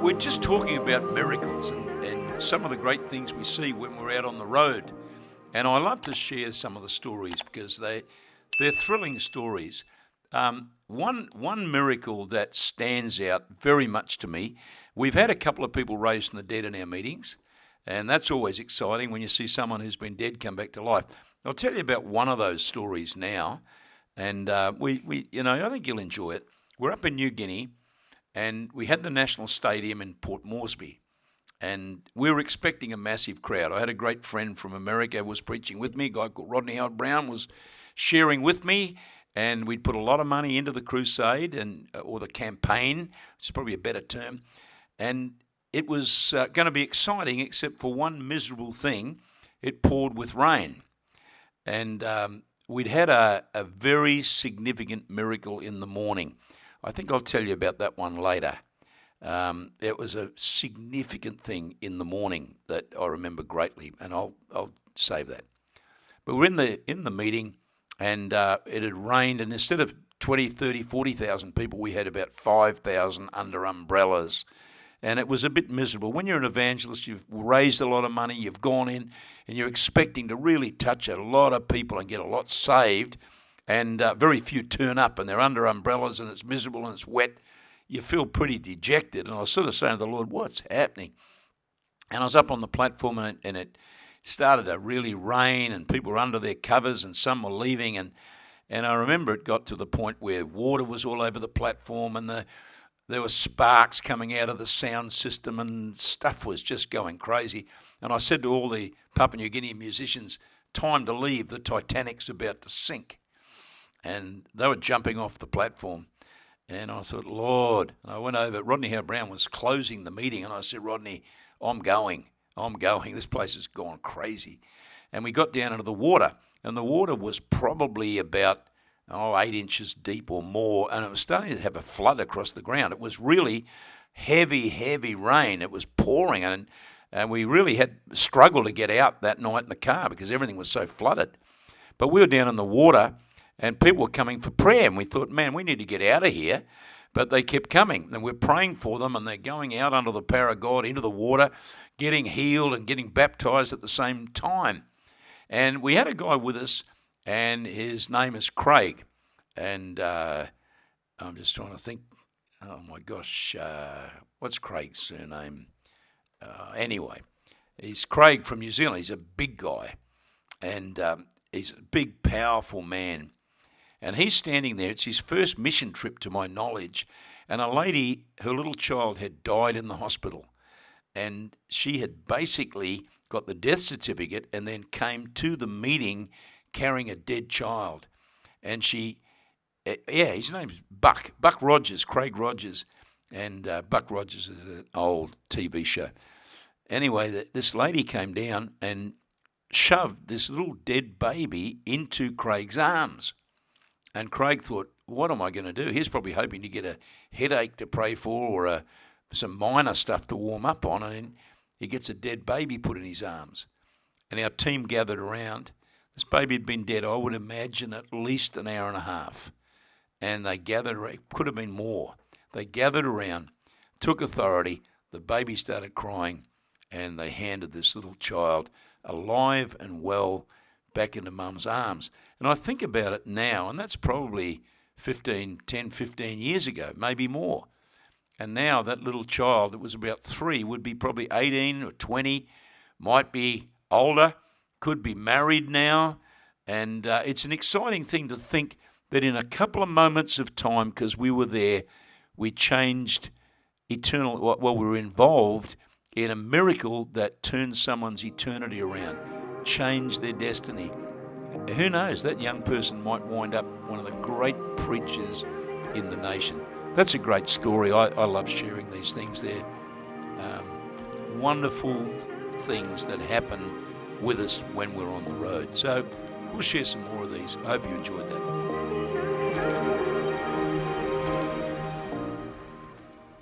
We're just talking about miracles and some of the great things we see when we're out on the road. And I love to share some of the stories because they're thrilling stories. One miracle that stands out very much to me, we've had a couple of people raised from the dead in our meetings, and that's always exciting when you see someone who's been dead come back to life. I'll tell you about one of those stories now, and I think you'll enjoy it. We're up in New Guinea, and we had the National Stadium in Port Moresby, and we were expecting a massive crowd. I had a great friend from America who was preaching with me, a guy called Rodney Howard-Brown was sharing with me, and we'd put a lot of money into the crusade or the campaign, which is probably a better term, and it was going to be exciting except for one miserable thing. It poured with rain, and we'd had a very significant miracle in the morning. I think I'll tell you about that one later. It was a significant thing in the morning that I remember greatly, and I'll save that. But we're in the meeting, and it had rained, and instead of 20, 30, 40,000 people, we had about 5,000 under umbrellas, and it was a bit miserable. When you're an evangelist, you've raised a lot of money, you've gone in, and you're expecting to really touch a lot of people and get a lot saved, and very few turn up, and they're under umbrellas, and it's miserable, and it's wet. You feel pretty dejected. And I was sort of saying to the Lord, what's happening? And I was up on the platform, and it started to really rain, and people were under their covers, and some were leaving. And I remember it got to the point where water was all over the platform, and there were sparks coming out of the sound system, and stuff was just going crazy. And I said to all the Papua New Guinea musicians, time to leave, the Titanic's about to sink. And they were jumping off the platform. And I thought, Lord, and I went over. Rodney Howard-Brown was closing the meeting, and I said, Rodney, I'm going. This place has gone crazy. And we got down into the water, and the water was probably about 8 inches deep or more, and it was starting to have a flood across the ground. It was really heavy, heavy rain. It was pouring, and we really had struggled to get out that night in the car because everything was so flooded. But we were down in the water, and people were coming for prayer, and we thought, man, we need to get out of here. But they kept coming, and we're praying for them, and they're going out under the power of God into the water, getting healed and getting baptized at the same time. And we had a guy with us, and his name is Craig. And I'm just trying to think, oh my gosh, what's Craig's surname? Anyway, he's Craig from New Zealand. He's a big guy, and he's a big, powerful man. And he's standing there. It's his first mission trip to my knowledge. And a lady, her little child had died in the hospital. And she had basically got the death certificate and then came to the meeting carrying a dead child. And his name's Buck Rogers, Craig Rogers. And Buck Rogers is an old TV show. Anyway, this lady came down and shoved this little dead baby into Craig's arms. And Craig thought, what am I going to do? He's probably hoping to get a headache to pray for or some minor stuff to warm up on. And he gets a dead baby put in his arms. And our team gathered around. This baby had been dead, I would imagine, at least an hour and a half. And they gathered around. It could have been more. They gathered around, took authority. The baby started crying. And they handed this little child alive and well back into mum's arms. And I think about it now, and that's probably 10, 15 years ago, maybe more. And now that little child that was about 3 would be probably 18 or 20, might be older, could be married now. And it's an exciting thing to think that in a couple of moments of time, because we were there, we changed we were involved in a miracle that turned someone's eternity around, changed their destiny. Who knows, that young person might wind up one of the great preachers in the nation. That's a great story. I love sharing these things. They're wonderful things that happen with us when we're on the road. So we'll share some more of these. I hope you enjoyed that.